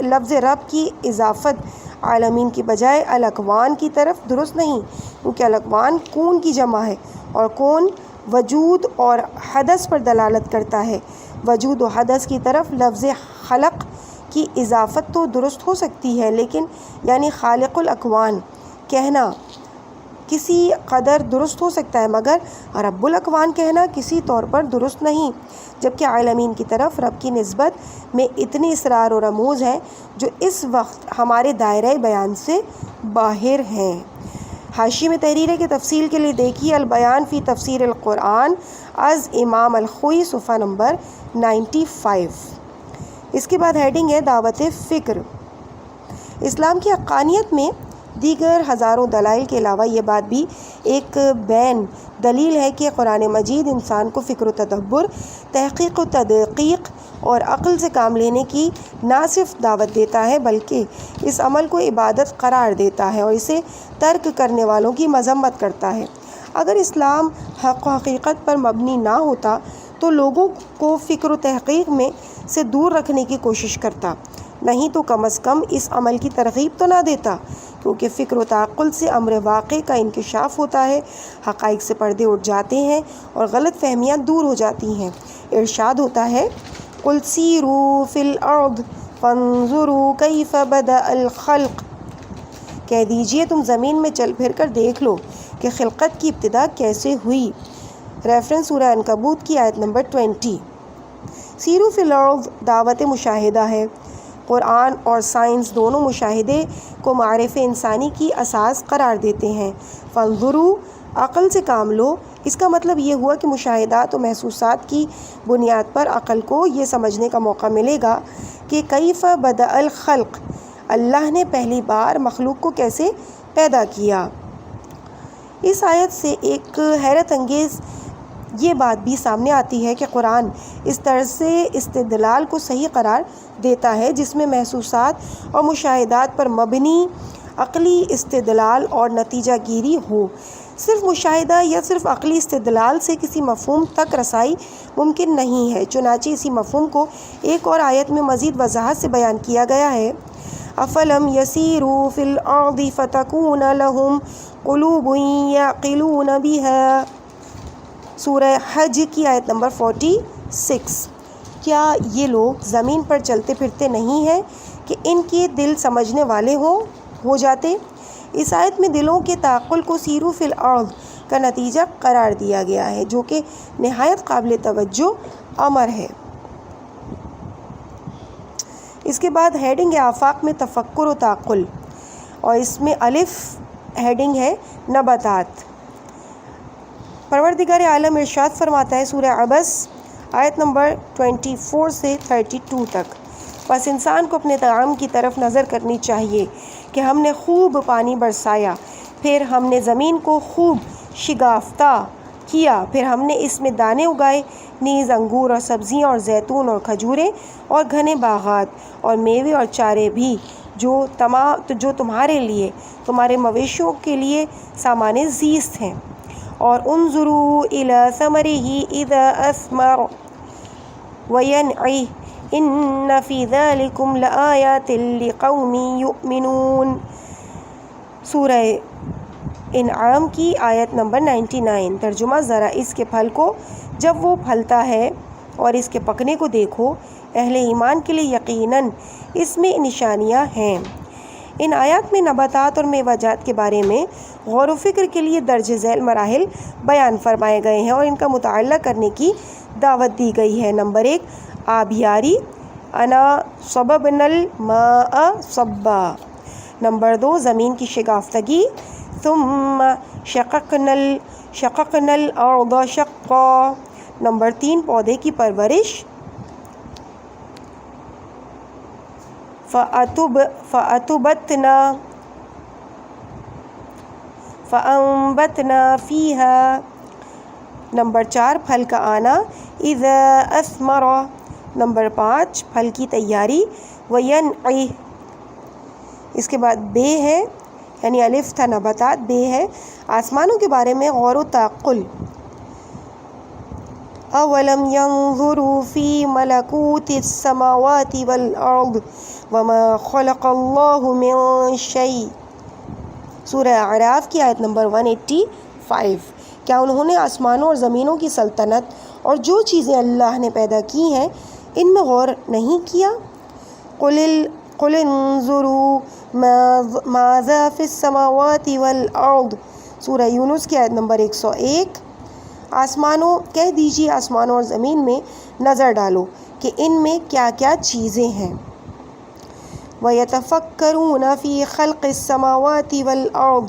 لفظ رب کی اضافت عالمین کی بجائے الاکوان کی طرف درست نہیں، کیونکہ الاکوان کون کی جمع ہے اور کون وجود اور حدث پر دلالت کرتا ہے۔ وجود و حدث کی طرف لفظ خلق کی اضافت تو درست ہو سکتی ہے، لیکن یعنی خالق الاکوان کہنا کسی قدر درست ہو سکتا ہے، مگر رب الاکوان کہنا کسی طور پر درست نہیں، جبکہ عالمین کی طرف رب کی نسبت میں اتنے اسرار و رموز ہیں جو اس وقت ہمارے دائرۂ بیان سے باہر ہیں۔ حاشی میں تحریر ہے کہ تفصیل کے لیے دیکھیے البیان فی تفسیر القرآن از امام الخوئی صفحہ نمبر 95۔ اس کے بعد ہیڈنگ ہے دعوت فکر۔ اسلام کی حقانیت میں دیگر ہزاروں دلائل کے علاوہ یہ بات بھی ایک بین دلیل ہے کہ قرآن مجید انسان کو فکر و تدبر، تحقیق و تدقیق اور عقل سے کام لینے کی نہ صرف دعوت دیتا ہے بلکہ اس عمل کو عبادت قرار دیتا ہے اور اسے ترک کرنے والوں کی مذمت کرتا ہے۔ اگر اسلام حق و حقیقت پر مبنی نہ ہوتا تو لوگوں کو فکر و تحقیق میں سے دور رکھنے کی کوشش کرتا، نہیں تو کم از کم اس عمل کی ترغیب تو نہ دیتا، کیونکہ فکر و تعقل سے امر واقع کا انکشاف ہوتا ہے، حقائق سے پردے اٹھ جاتے ہیں اور غلط فہمیاں دور ہو جاتی ہیں۔ ارشاد ہوتا ہے قُلْ سِیرُوا فِی الْأَرْضِ فَانظُرُوا کَیْفَ بَدَأَ الْخَلْقَ، کہہ دیجئے تم زمین میں چل پھر کر دیکھ لو کہ خلقت کی ابتدا کیسے ہوئی۔ ریفرنس سورہ عنکبوت کی آیت نمبر 20۔ سیرو فی الارض دعوت مشاہدہ ہے۔ قرآن اور سائنس دونوں مشاہدے کو معرف انسانی کی اساس قرار دیتے ہیں۔ فانظروا، عقل سے کام لو، اس کا مطلب یہ ہوا کہ مشاہدات و محسوسات کی بنیاد پر عقل کو یہ سمجھنے کا موقع ملے گا کہ کیف بدأ الخلق، اللہ نے پہلی بار مخلوق کو کیسے پیدا کیا۔ اس آیت سے ایک حیرت انگیز یہ بات بھی سامنے آتی ہے کہ قرآن اس طرز سے استدلال کو صحیح قرار دیتا ہے جس میں محسوسات اور مشاہدات پر مبنی عقلی استدلال اور نتیجہ گیری ہو۔ صرف مشاہدہ یا صرف عقلی استدلال سے کسی مفہوم تک رسائی ممکن نہیں ہے، چنانچہ اسی مفہوم کو ایک اور آیت میں مزید وضاحت سے بیان کیا گیا ہے۔ افلم یسیروا فی الارض فتکون لہم قلوب یعقلون بہا، سورہ حج کی آیت نمبر 46۔ کیا یہ لوگ زمین پر چلتے پھرتے نہیں ہیں کہ ان کے دل سمجھنے والے ہو جاتے؟ اس آیت میں دلوں کے تعقل کو سیرو فی الارض کا نتیجہ قرار دیا گیا ہے، جو کہ نہایت قابل توجہ امر ہے۔ اس کے بعد ہیڈنگ ہے آفاق میں تفکر و تعقل، اور اس میں الف ہیڈنگ ہے نباتات۔ پروردگار عالم ارشاد فرماتا ہے سورہ عبس آیت نمبر 24 سے 32 تک، بس انسان کو اپنے طعام کی طرف نظر کرنی چاہیے کہ ہم نے خوب پانی برسایا، پھر ہم نے زمین کو خوب شگافتہ کیا، پھر ہم نے اس میں دانے اگائے، نیز انگور اور سبزیاں اور زیتون اور کھجوریں اور گھنے باغات اور میوے اور چارے بھی، جو تمہارے لیے تمہارے مویشیوں کے لیے سامان زیست ہیں۔ اور انظروا الی ثمرہ اذا اثمر وینعی ان فی ذلکم لآیات لقوم یؤمنون، سورہ انعام کی آیت نمبر 99۔ ترجمہ، ذرا اس کے پھل کو جب وہ پھلتا ہے اور اس کے پکنے کو دیکھو، اہل ایمان کے لیے یقیناً اس میں نشانیاں ہیں۔ ان آیات میں نباتات اور میوہ جات کے بارے میں غور و فکر کے لیے درج ذیل مراحل بیان فرمائے گئے ہیں اور ان کا مطالعہ کرنے کی دعوت دی گئی ہے۔ نمبر 1، آبیاری، انا صببنا الماء صبا۔ نمبر 2، زمین کی شگافتگی، ثم شققنا الارض شقا۔ نمبر 3، پودے کی پرورش، فأنبتنا فیہا۔ نمبر 4، پھل کا آنا، اذا اثمر۔ نمبر 5، پھل کی تیاری، وینعی۔ اس کے بعد بے ہے، یعنی الف تھا نباتات، بے ہے آسمانوں کے بارے میں غور و تعقل۔ اولم ينظروا في ملكوت السماوات والارض وما خلق الله من شيء، سورہ اعراف کی آیت نمبر 185۔ کیا انہوں نے آسمانوں اور زمینوں کی سلطنت اور جو چیزیں اللہ نے پیدا کی ہیں ان میں غور نہیں کیا؟ قل انظروا ماذا في السماوات والارض سورہ یونس کی آیت نمبر 101. کہہ دیجیے آسمانوں اور زمین میں نظر ڈالو کہ ان میں کیا کیا چیزیں ہیں. وَيَتَفَكَّرُونَ فِي خَلْقِ السَّمَاوَاتِ وَالْأَرْضِ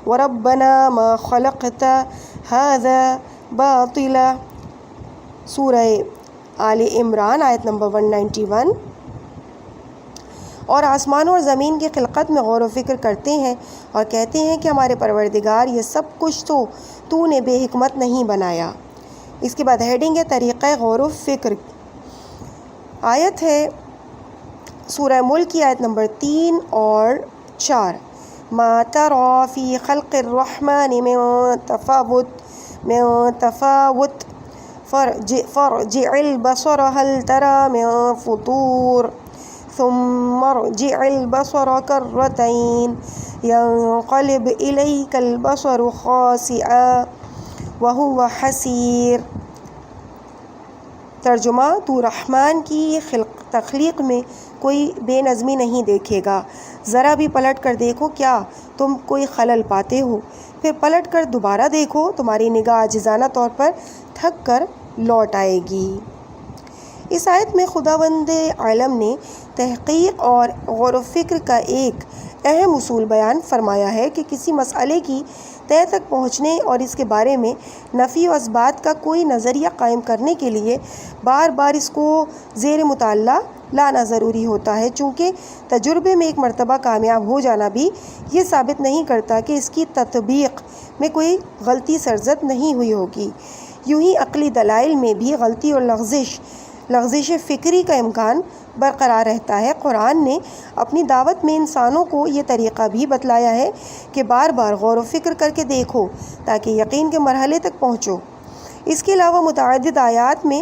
وَرَبَّنَا مَا خَلَقْتَ هَذَا بَاطِلًا. سورہ آل عمران آیت نمبر 191. اور آسمانوں اور زمین کی خلقت میں غور و فکر کرتے ہیں اور کہتے ہیں کہ ہمارے پروردگار یہ سب کچھ تو نے بے حکمت نہیں بنایا. اس کے بعد ہیڈنگ ہے طریقہ غور و فکر. آیت ہے سورہ ملک کی آیت نمبر 3 اور 4. ما ترى في خلق الرحمن من تفاوت فارجع البصر هل ترى من فطور ثم ارجع البصر كرتين ينقلب إليك البصر خاسئا وهو حسير. ترجمہ: تو رحمان کی تخلیق میں کوئی بے نظمی نہیں دیکھے گا، ذرا بھی پلٹ کر دیکھو کیا تم کوئی خلل پاتے ہو، پھر پلٹ کر دوبارہ دیکھو تمہاری نگاہ عاجزانہ طور پر تھک کر لوٹ آئے گی. اس آیت میں خداوند عالم نے تحقیق اور غور و فکر کا ایک اہم اصول بیان فرمایا ہے کہ کسی مسئلے کی تہہ تک پہنچنے اور اس کے بارے میں نفی و اثبات کا کوئی نظریہ قائم کرنے کے لیے بار بار اس کو زیر مطالعہ لانا ضروری ہوتا ہے، چونکہ تجربے میں ایک مرتبہ کامیاب ہو جانا بھی یہ ثابت نہیں کرتا کہ اس کی تطبیق میں کوئی غلطی سرزد نہیں ہوئی ہوگی. یوں ہی عقلی دلائل میں بھی غلطی اور لغزش فکری کا امکان برقرار رہتا ہے. قرآن نے اپنی دعوت میں انسانوں کو یہ طریقہ بھی بتلایا ہے کہ بار بار غور و فکر کر کے دیکھو تاکہ یقین کے مرحلے تک پہنچو. اس کے علاوہ متعدد آیات میں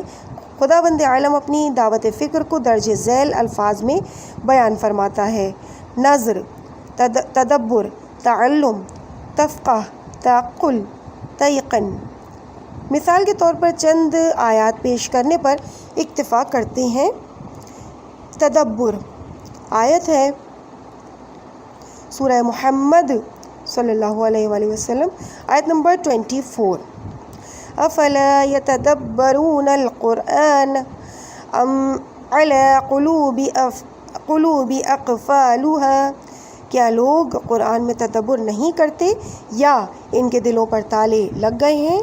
خداوند عالم اپنی دعوت فکر کو درج ذیل الفاظ میں بیان فرماتا ہے: نظر، تدبر، تعلم، تفقہ، تعقل، تیقن. مثال کے طور پر چند آیات پیش کرنے پر اکتفا کرتے ہیں. تدبر. آیت ہے سورہ محمد صلی اللہ علیہ وآلہ وسلم آیت نمبر 24. افلا يتدبرون القرآن ام على قلوب اقفالها. کیا لوگ قرآن میں تدبر نہیں کرتے یا ان کے دلوں پر تالے لگ گئے ہیں؟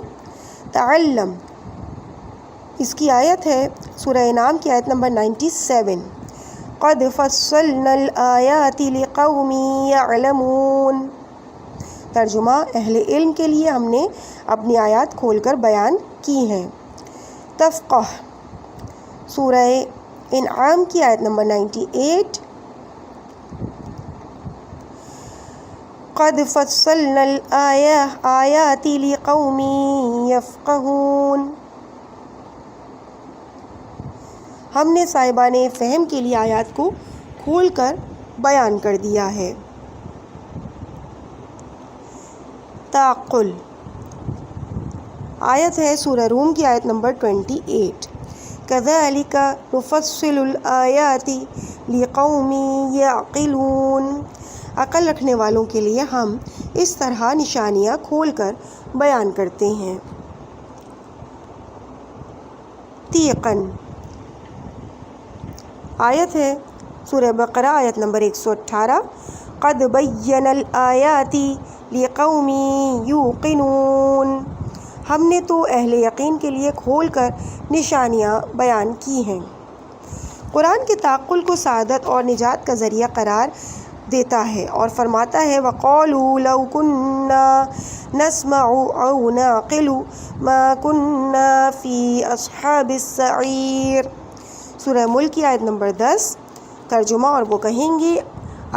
تعلم. اس کی آیت ہے سورہ انعام کی آیت نمبر 97. قد فصلنا الآیات لقوم یعلمون. ترجمہ: اہل علم کے لیے ہم نے اپنی آیات کھول کر بیان کی ہیں. تفقہ. سورہ انعام کی آیت نمبر 98. قد فصلنا الآیات لقوم یفقہون. ہم نے صاحبان فہم کے لیے آیات کو کھول کر بیان کر دیا ہے. تعقل. آیت ہے سورہ روم کی آیت نمبر 28. كذلك نفصل الآیات لقوم یعقلون. عقل رکھنے والوں کے لیے ہم اس طرح نشانیاں کھول کر بیان کرتے ہیں. تیقن. آیت ہے سورہ بقرہ آیت نمبر 118. قد بین الآیات لقوم یوقنون. ہم نے تو اہل یقین کے لیے کھول کر نشانیاں بیان کی ہیں. قرآن کے تعقل کو سعادت اور نجات کا ذریعہ قرار دیتا ہے اور فرماتا ہے: وَقَالُوا لَوْ كُنَّا نَسْمَعُ أَوْ نَعْقِلُ مَا كُنَّا فِي أَصْحَابِ السَّعِيرِ. سورہ ملک کی آیت نمبر 10. ترجمہ: اور وہ کہیں گے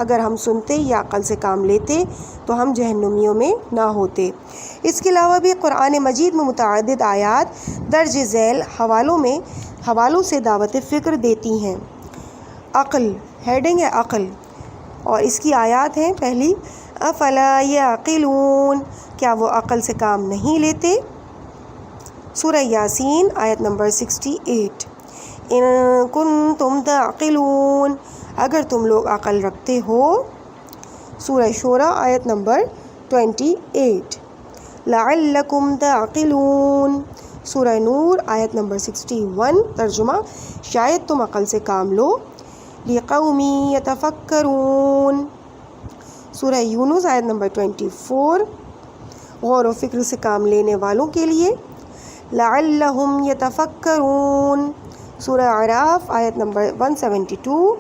اگر ہم سنتے یا عقل سے کام لیتے تو ہم جہنمیوں میں نہ ہوتے. اس کے علاوہ بھی قرآن مجید میں متعدد آیات درج ذیل حوالوں سے دعوت فکر دیتی ہیں. عقل. ہیڈنگ ہے عقل اور اس کی آیات ہیں. پہلی: افلا یعقلون. کیا وہ عقل سے کام نہیں لیتے؟ سورہ یاسین آیت نمبر 68. ان کنتم تعقلون. اگر تم لوگ عقل رکھتے ہو. سورہ شورى آیت نمبر 28. لعلکم تعقلون. سورہ نور آیت نمبر 61. ترجمہ: شاید تم عقل سے کام لو. لقوم یتفکرون. سورہ یونس آیت نمبر 24. غور و فکر سے کام لینے والوں کے لیے. لعلہم یتفکرون. سورہ اعراف آیت نمبر 172.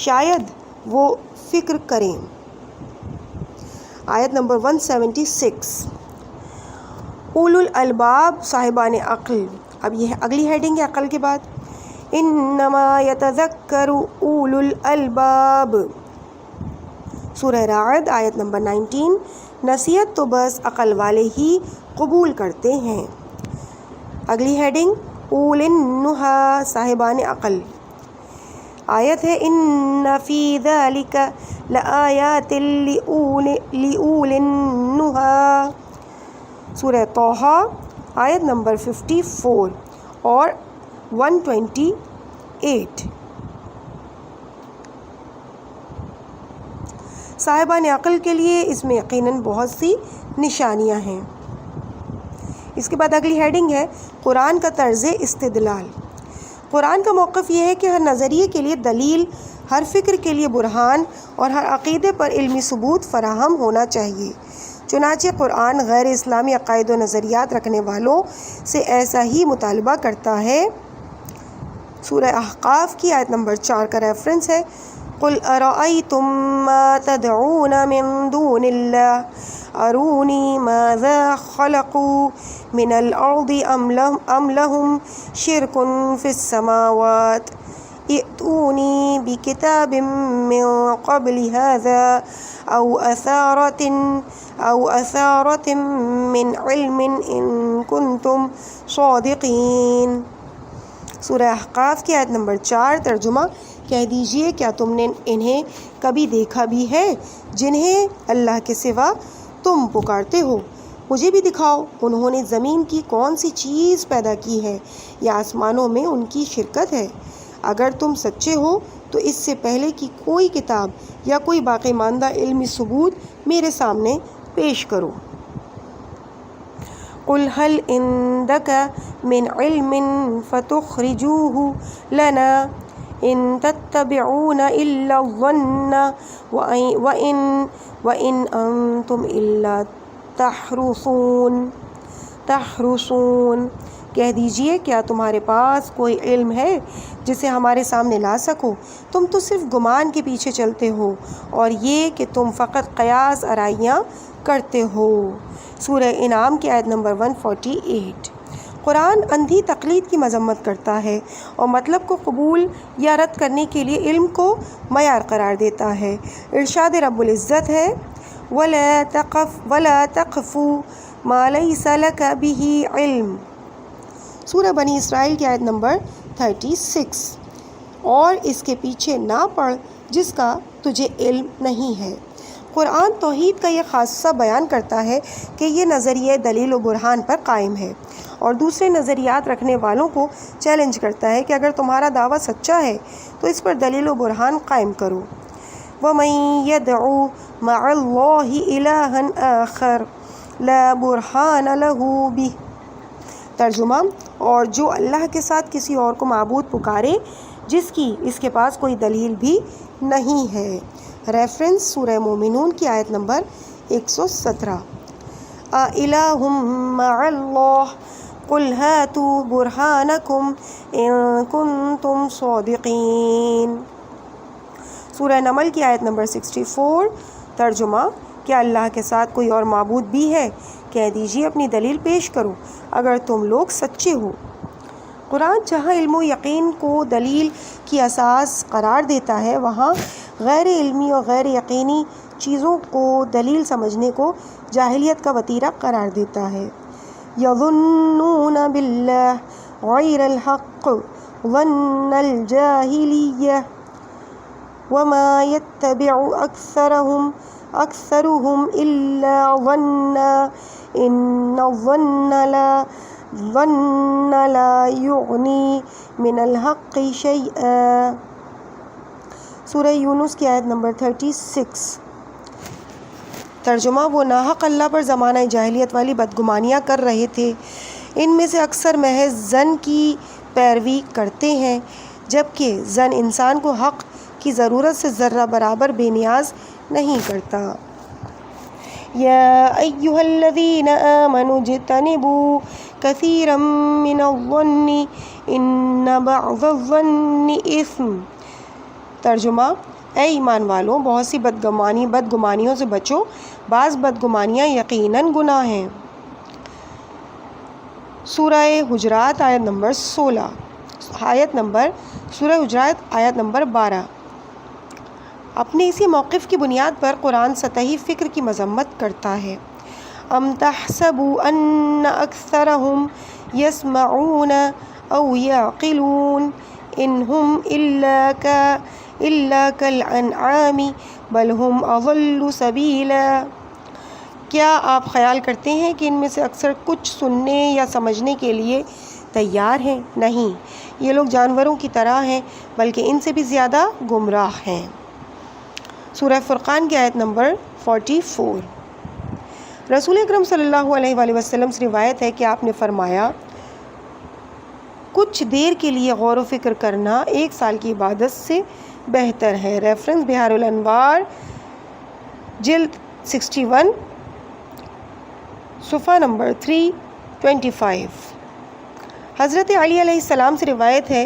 شاید وہ فکر کریں. آیت نمبر 176. اولو الالباب، صاحبان عقل. اب یہ اگلی ہیڈنگ ہے عقل کے بعد. انما یتذکر اولو الالباب. سورہ رعد آیت نمبر 19. نصیحت تو بس عقل والے ہی قبول کرتے ہیں. اگلی ہیڈنگ اولی النہی، صاحبان عقل. آیت ہے ان فی ذلک لآیات لأولی النہی. سورہ طٰہٰ آیت نمبر 54 اور 128. صاحبان عقل کے لیے اس میں یقیناً بہت سی نشانیاں ہیں. اس کے بعد اگلی ہیڈنگ ہے قرآن کا طرز استدلال. قرآن کا موقف یہ ہے کہ ہر نظریے کے لیے دلیل، ہر فکر کے لیے برہان اور ہر عقیدے پر علمی ثبوت فراہم ہونا چاہیے. چنانچہ قرآن غیر اسلامی عقائد و نظریات رکھنے والوں سے ایسا ہی مطالبہ کرتا ہے. سورہ احقاف کی آیت نمبر 4 کا ریفرنس ہے. قل ارأیتم ما تدعون من دون اللہ ارونی ماذا خلقوا من الارض ام لهم شرک فی السماوات ائتونی بکتاب من قبل هذا او اثارۃ من علم ان کنتم صادقین. سورہ احقاف کی آیت نمبر 4. ترجمہ: کہہ دیجئے کیا تم نے انہیں کبھی دیکھا بھی ہے جنہیں اللہ کے سوا تم پکارتے ہو؟ مجھے بھی دکھاؤ انہوں نے زمین کی کون سی چیز پیدا کی ہے یا آسمانوں میں ان کی شرکت ہے. اگر تم سچے ہو تو اس سے پہلے کی کوئی کتاب یا کوئی باقی ماندہ علمی ثبوت میرے سامنے پیش کرو. قل هل عندك من علم فتخرجوه لنا ان تتبعون الا الظن وان انتم الا تحرصون. کہہ دیجئے کیا تمہارے پاس کوئی علم ہے جسے ہمارے سامنے لا سکو؟ تم تو صرف گمان کے پیچھے چلتے ہو اور یہ کہ تم فقط قیاس آرائیاں کرتے ہو. سورہ انعام کی آیت نمبر 148. قرآن اندھی تقلید کی مذمت کرتا ہے اور مطلب کو قبول یا رد کرنے کے لیے علم کو معیار قرار دیتا ہے. ارشاد رب العزت ہے وَلَا تَقْفُ مَا لَيْسَ لَكَ بِهِ علم. سورہ بنی اسرائیل کی آیت نمبر 36. اور اس کے پیچھے نہ پڑ جس کا تجھے علم نہیں ہے. قرآن توحید کا یہ خاصہ بیان کرتا ہے کہ یہ نظریہ دلیل و برہان پر قائم ہے اور دوسرے نظریات رکھنے والوں کو چیلنج کرتا ہے کہ اگر تمہارا دعویٰ سچا ہے تو اس پر دلیل و برہان قائم کرو. وَمَن يَدْعُ مَعَ اللَّهِ إِلَٰهًا آخَرَ لَا بُرْهَانَ لَهُ بِهِ. ترجمہ: اور جو اللہ کے ساتھ کسی اور کو معبود پکارے جس کی اس کے پاس کوئی دلیل بھی نہیں ہے. ریفرنس سورہ مومنون کی آیت نمبر 117. أَإِلَٰهٌ مَّعَ اللَّهِ قُلْ هَاتُوا بُرْهَانَكُمْ إِن كُنتُمْ صَادِقِينَ. سورہ نمل کی آیت نمبر 64. ترجمہ: کیا اللہ کے ساتھ کوئی اور معبود بھی ہے؟ کہہ دیجیے اپنی دلیل پیش کرو اگر تم لوگ سچے ہو. قرآن جہاں علم و یقین کو دلیل کی اساس قرار دیتا ہے وہاں غیر علمی اور غیر یقینی چیزوں کو دلیل سمجھنے کو جاہلیت کا وتیرہ قرار دیتا ہے. یظنون باللہ غیر الحق ظن الجاہلیہ وما يتبع اکثرهم الا ظنا ان الظن لا یغنی من الحق شیئا. سورہ یونس کی آیت نمبر 36. ترجمہ: وہ ناحق اللہ پر زمانہ جاہلیت والی بدگمانیاں کر رہے تھے۔ ان میں سے اکثر محض ظن کی پیروی کرتے ہیں، جبکہ ظن انسان کو حق کی ضرورت سے ذرہ برابر بے نیاز نہیں کرتا۔ یا ایھا الذین آمنوا اجتنبوا کثیرا من الظن ان بعض الظن اثم۔ ترجمہ: اے ایمان والوں، بہت سی بدگمانیوں سے بچو، بعض بدگمانیاں یقیناً گناہ ہیں۔ سورہ حجرات آیت نمبر 16، سورہ حجرات آیت نمبر 12۔ اپنے اسی موقف کی بنیاد پر قرآن سطحی فکر کی مذمت کرتا ہے۔ ام تحسبوا ان اکثرهم یسمعون او یعقلون ان هم الا کالانعام بل هم اضل سبیلا۔ کیا آپ خیال کرتے ہیں کہ ان میں سے اکثر کچھ سننے یا سمجھنے کے لیے تیار ہیں؟ نہیں، یہ لوگ جانوروں کی طرح ہیں، بلکہ ان سے بھی زیادہ گمراہ ہیں۔ سورہ فرقان کی آیت نمبر 44۔ رسول اکرم صلی اللہ علیہ وآلہ وسلم سے روایت ہے کہ آپ نے فرمایا، کچھ دیر کے لیے غور و فکر کرنا 1 سال کی عبادت سے بہتر ہے۔ ریفرنس: بحار الانوار، جلد 61، صفحہ نمبر 325۔ حضرت علی علیہ السلام سے روایت ہے،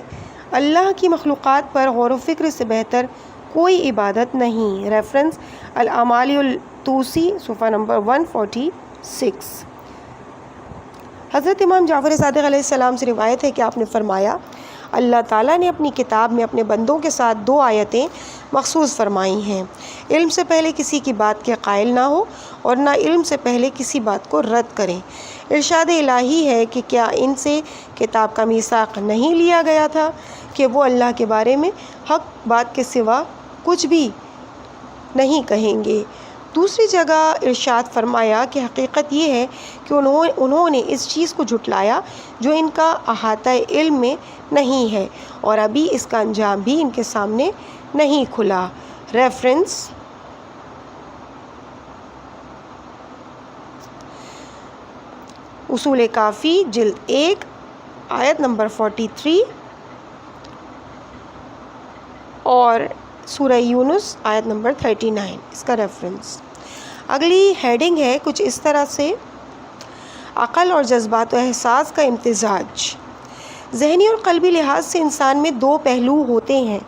اللہ کی مخلوقات پر غور و فکر سے بہتر کوئی عبادت نہیں۔ ریفرنس: الاعمال الطوسی، صفحہ نمبر 146۔ حضرت امام جعفر صادق علیہ السلام سے روایت ہے کہ آپ نے فرمایا، اللہ تعالیٰ نے اپنی کتاب میں اپنے بندوں کے ساتھ 2 آیتیں مخصوص فرمائی ہیں: علم سے پہلے کسی کی بات کے قائل نہ ہو اور نہ علم سے پہلے کسی بات کو رد کریں۔ ارشاد الہی ہے کہ کیا ان سے کتاب کا میثاق نہیں لیا گیا تھا کہ وہ اللہ کے بارے میں حق بات کے سوا کچھ بھی نہیں کہیں گے۔ دوسری جگہ ارشاد فرمایا کہ حقیقت یہ ہے کہ انہوں نے اس چیز کو جھٹلایا جو ان کا احاطہ علم میں نہیں ہے، اور ابھی اس کا انجام بھی ان کے سامنے نہیں کھلا۔ ریفرنس: اصول کافی، جلد 1، آیت نمبر 43، اور سورہ یونس آیت نمبر 39، اس کا ریفرنس۔ اگلی ہیڈنگ ہے کچھ اس طرح سے: عقل اور جذبات و احساس کا امتزاج۔ ذہنی اور قلبی لحاظ سے انسان میں 2 پہلو ہوتے ہیں،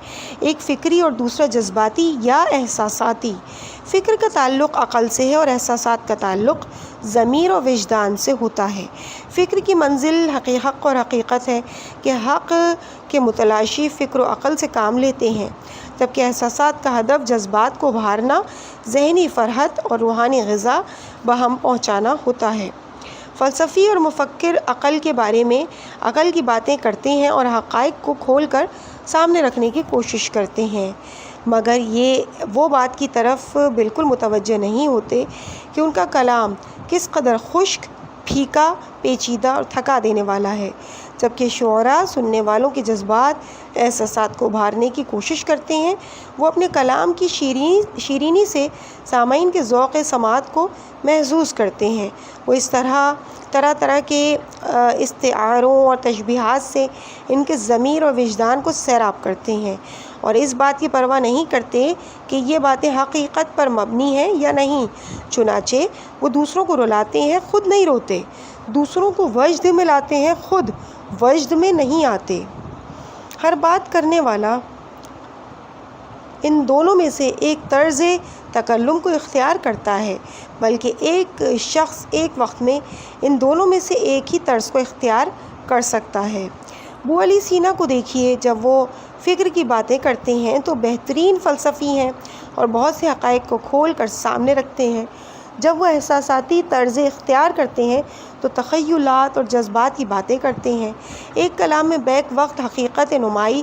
ایک فکری اور دوسرا جذباتی یا احساساتی۔ فکر کا تعلق عقل سے ہے اور احساسات کا تعلق ضمیر و وجدان سے ہوتا ہے۔ فکر کی منزل حق اور حقیقت ہے کہ حق کے متلاشی فکر و عقل سے کام لیتے ہیں، جبکہ احساسات کا ہدف جذبات کو ابھارنا، ذہنی فرحت اور روحانی غذا بہم پہنچانا ہوتا ہے۔ فلسفی اور مفکر عقل کے بارے میں عقل کی باتیں کرتے ہیں اور حقائق کو کھول کر سامنے رکھنے کی کوشش کرتے ہیں، مگر یہ وہ بات کی طرف بالکل متوجہ نہیں ہوتے کہ ان کا کلام کس قدر خشک، پھیکا، پیچیدہ اور تھکا دینے والا ہے، جبکہ شعراء سننے والوں کے جذبات، احساسات کو ابھارنے کی کوشش کرتے ہیں۔ وہ اپنے کلام کی شیرینی سے سامعین کے ذوق سماعت کو محظوظ کرتے ہیں۔ وہ اس طرح کے استعاروں اور تشبیہات سے ان کے ضمیر اور وجدان کو سیراب کرتے ہیں، اور اس بات کی پرواہ نہیں کرتے کہ یہ باتیں حقیقت پر مبنی ہیں یا نہیں۔ چنانچہ وہ دوسروں کو رلاتے ہیں، خود نہیں روتے، دوسروں کو وجد میں لاتے ہیں، خود وجد میں نہیں آتے۔ ہر بات کرنے والا ان دونوں میں سے ایک طرز تکلم کو اختیار کرتا ہے، بلکہ ایک شخص ایک وقت میں ان دونوں میں سے ایک ہی طرز کو اختیار کر سکتا ہے۔ ابو علی سینا کو دیکھیے، جب وہ فکر کی باتیں کرتے ہیں تو بہترین فلسفی ہیں اور بہت سے حقائق کو کھول کر سامنے رکھتے ہیں۔ جب وہ احساساتی طرز اختیار کرتے ہیں تو تخیلات اور جذبات کی باتیں کرتے ہیں۔ ایک کلام میں بیک وقت حقیقت نمائی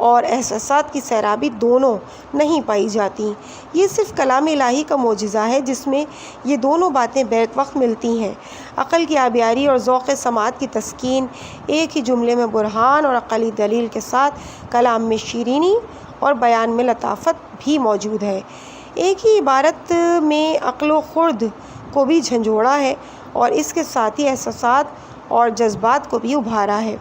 اور احساسات کی سیرابی دونوں نہیں پائی جاتی۔ یہ صرف کلام الہی کا معجزہ ہے جس میں یہ دونوں باتیں بیک وقت ملتی ہیں۔ عقل کی آبیاری اور ذوق سماعت کی تسکین، ایک ہی جملے میں برہان اور عقلی دلیل کے ساتھ کلام میں شیرینی اور بیان میں لطافت بھی موجود ہے۔ ایک ہی عبارت میں عقل و خرد کو بھی جھنجھوڑا ہے اور اس کے ساتھ ہی احساسات اور جذبات کو بھی ابھارا ہے۔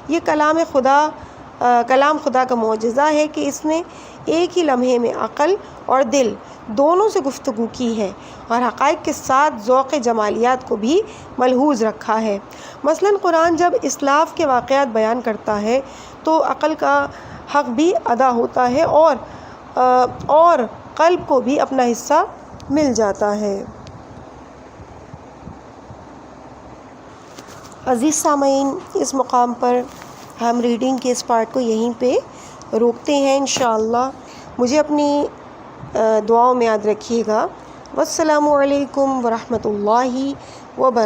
یہ کلام خدا کا معجزہ ہے کہ اس نے ایک ہی لمحے میں عقل اور دل دونوں سے گفتگو کی ہے اور حقائق کے ساتھ ذوق جمالیات کو بھی ملحوظ رکھا ہے۔ مثلاً قرآن جب اسلاف کے واقعات بیان کرتا ہے تو عقل کا حق بھی ادا ہوتا ہے اور قلب کو بھی اپنا حصہ مل جاتا ہے۔ عزیز سامعین، اس مقام پر ہم ریڈنگ کے اس پارٹ کو یہیں پہ روکتے ہیں انشاءاللہ۔ مجھے اپنی دعاؤں میں یاد رکھیے گا۔ والسلام علیکم ورحمۃ اللہ وبرکاتہ۔